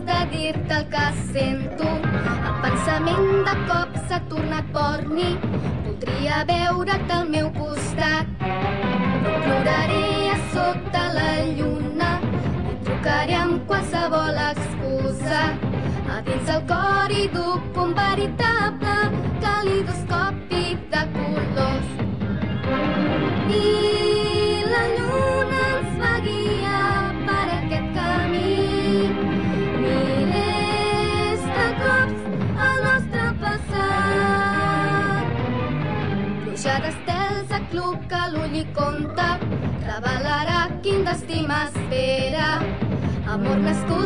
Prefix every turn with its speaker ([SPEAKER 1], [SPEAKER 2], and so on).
[SPEAKER 1] de dir-te el que sento. El pensament de cop s'ha tornat borni. Voldria veure't al meu costat. Ploraré a sota la lluna i trucaré amb qualsevol excusa. A dins el cor hi duc un veritable calidoscopi de colors. I la lluna ens va guiar per aquest camí. Milers de cops al nostre passat. Pluja d'estels acluca l'ull i compta, revelarà quin destí m'espera. Amor nascut